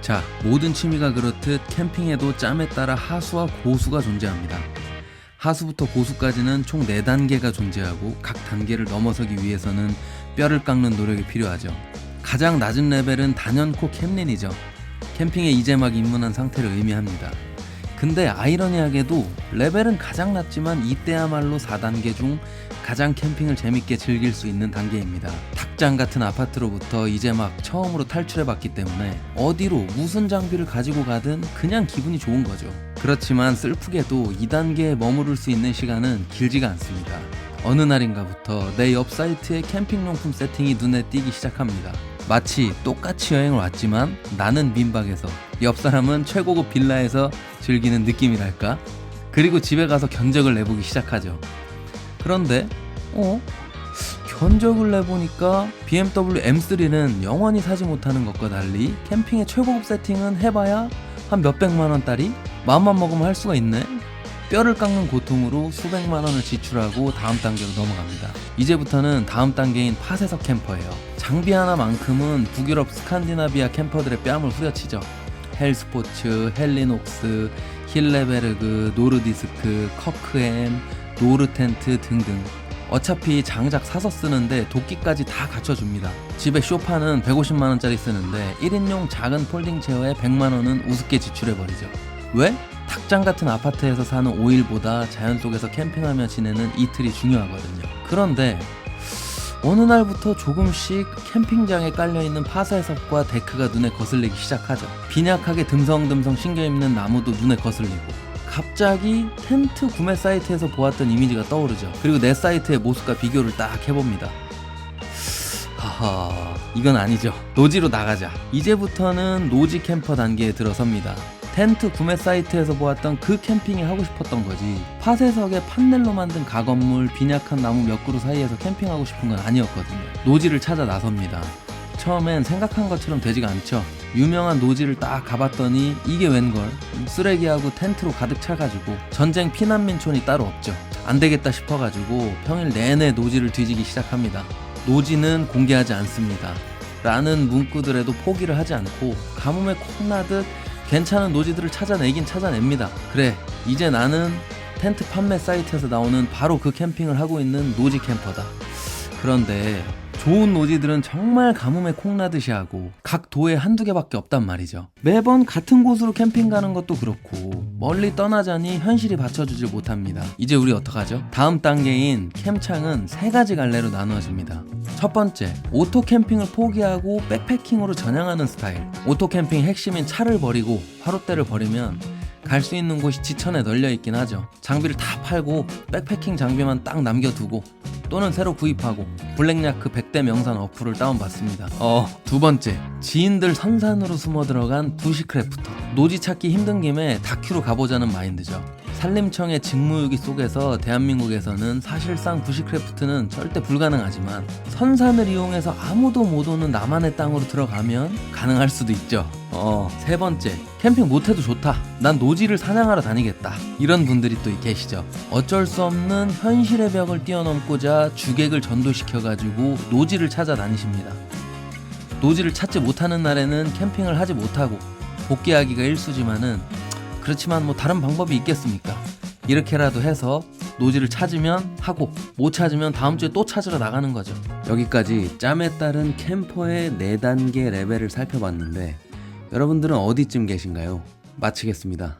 자, 모든 취미가 그렇듯 캠핑에도 짬에 따라 하수와 고수가 존재합니다. 하수부터 고수까지는 총 4단계가 존재하고 각 단계를 넘어서기 위해서는 뼈를 깎는 노력이 필요하죠. 가장 낮은 레벨은 단연코 캠린이죠. 캠핑에 이제 막 입문한 상태를 의미합니다. 근데 아이러니하게도 레벨은 가장 낮지만 이때야말로 4단계 중 가장 캠핑을 재밌게 즐길 수 있는 단계입니다. 닭장 같은 아파트로부터 이제 막 처음으로 탈출해봤기 때문에 어디로 무슨 장비를 가지고 가든 그냥 기분이 좋은 거죠. 그렇지만 슬프게도 2단계에 머무를 수 있는 시간은 길지가 않습니다. 어느 날인가부터 내 옆 사이트의 캠핑용품 세팅이 눈에 띄기 시작합니다. 마치 똑같이 여행을 왔지만 나는 민박에서 옆 사람은 최고급 빌라에서 즐기는 느낌이랄까? 그리고 집에 가서 견적을 내보기 시작하죠. 그런데 견적을 내보니까 BMW M3는 영원히 사지 못하는 것과 달리 캠핑의 최고급 세팅은 해봐야 한 몇백만원짜리? 마음만 먹으면 할 수가 있네? 뼈를 깎는 고통으로 수백만원을 지출하고 다음 단계로 넘어갑니다. 이제부터는 다음 단계인 파쇄석 캠퍼예요. 장비 하나만큼은 북유럽 스칸디나비아 캠퍼들의 뺨을 후려치죠. 헬스포츠, 헬리녹스, 힐레베르그, 노르디스크, 커크햄, 노르텐트 등등. 어차피 장작 사서 쓰는데 도끼까지 다 갖춰줍니다. 집에 쇼파는 150만원짜리 쓰는데 1인용 작은 폴딩 체어에 100만원은 우습게 지출해버리죠. 왜? 닭장 같은 아파트에서 사는 5일보다 자연 속에서 캠핑하며 지내는 이틀이 중요하거든요. 그런데 어느 날부터 조금씩 캠핑장에 깔려있는 파쇄석과 데크가 눈에 거슬리기 시작하죠. 빈약하게 듬성듬성 신겨있는 나무도 눈에 거슬리고 갑자기 텐트 구매 사이트에서 보았던 이미지가 떠오르죠. 그리고 내 사이트의 모습과 비교를 딱 해봅니다. 하하, 이건 아니죠. 노지로 나가자. 이제부터는 노지 캠퍼 단계에 들어섭니다. 텐트 구매 사이트에서 보았던 그 캠핑이 하고 싶었던 거지, 파쇄석에 판넬로 만든 가건물, 빈약한 나무 몇 그루 사이에서 캠핑하고 싶은 건 아니었거든요. 노지를 찾아 나섭니다. 처음엔 생각한 것처럼 되지가 않죠. 유명한 노지를 딱 가봤더니 이게 웬걸, 쓰레기하고 텐트로 가득 차가지고 전쟁 피난민촌이 따로 없죠. 안되겠다 싶어가지고 평일 내내 노지를 뒤지기 시작합니다. 노지는 공개하지 않습니다 라는 문구들에도 포기를 하지 않고 가뭄에 콩나듯 괜찮은 노지들을 찾아내긴 찾아냅니다. 그래, 이제 나는 텐트 판매 사이트에서 나오는 바로 그 캠핑을 하고 있는 노지 캠퍼다. 그런데 좋은 노지들은 정말 가뭄에 콩나듯이 하고 각 도에 한두 개밖에 없단 말이죠. 매번 같은 곳으로 캠핑 가는 것도 그렇고 멀리 떠나자니 현실이 받쳐주질 못합니다. 이제 우리 어떡하죠? 다음 단계인 캠창은 3가지 갈래로 나누어집니다. 첫 번째, 오토 캠핑을 포기하고 백패킹으로 전향하는 스타일. 오토 캠핑 핵심인 차를 버리고 화롯대를 버리면 갈 수 있는 곳이 지천에 널려있긴 하죠. 장비를 다 팔고 백패킹 장비만 딱 남겨두고 또는 새로 구입하고 블랙야크 100대 명산 어플을 다운받습니다. 두 번째, 지인들 선산으로 숨어 들어간 부시크래프터. 노지 찾기 힘든 김에 다큐로 가보자는 마인드죠. 산림청의 직무유기 속에서 대한민국에서는 사실상 부시크래프트는 절대 불가능하지만 선산을 이용해서 아무도 못 오는 나만의 땅으로 들어가면 가능할 수도 있죠. 세 번째, 캠핑 못해도 좋다, 난 노지를 사냥하러 다니겠다, 이런 분들이 또 계시죠. 어쩔 수 없는 현실의 벽을 뛰어넘고자 주객을 전도시켜가지고 노지를 찾아다니십니다. 노지를 찾지 못하는 날에는 캠핑을 하지 못하고 복귀하기가 일쑤지만은 그렇지만 뭐 다른 방법이 있겠습니까? 이렇게라도 해서 노지를 찾으면 하고 못 찾으면 다음 주에 또 찾으러 나가는 거죠. 여기까지 짬에 따른 캠퍼의 4단계 레벨을 살펴봤는데 여러분들은 어디쯤 계신가요? 마치겠습니다.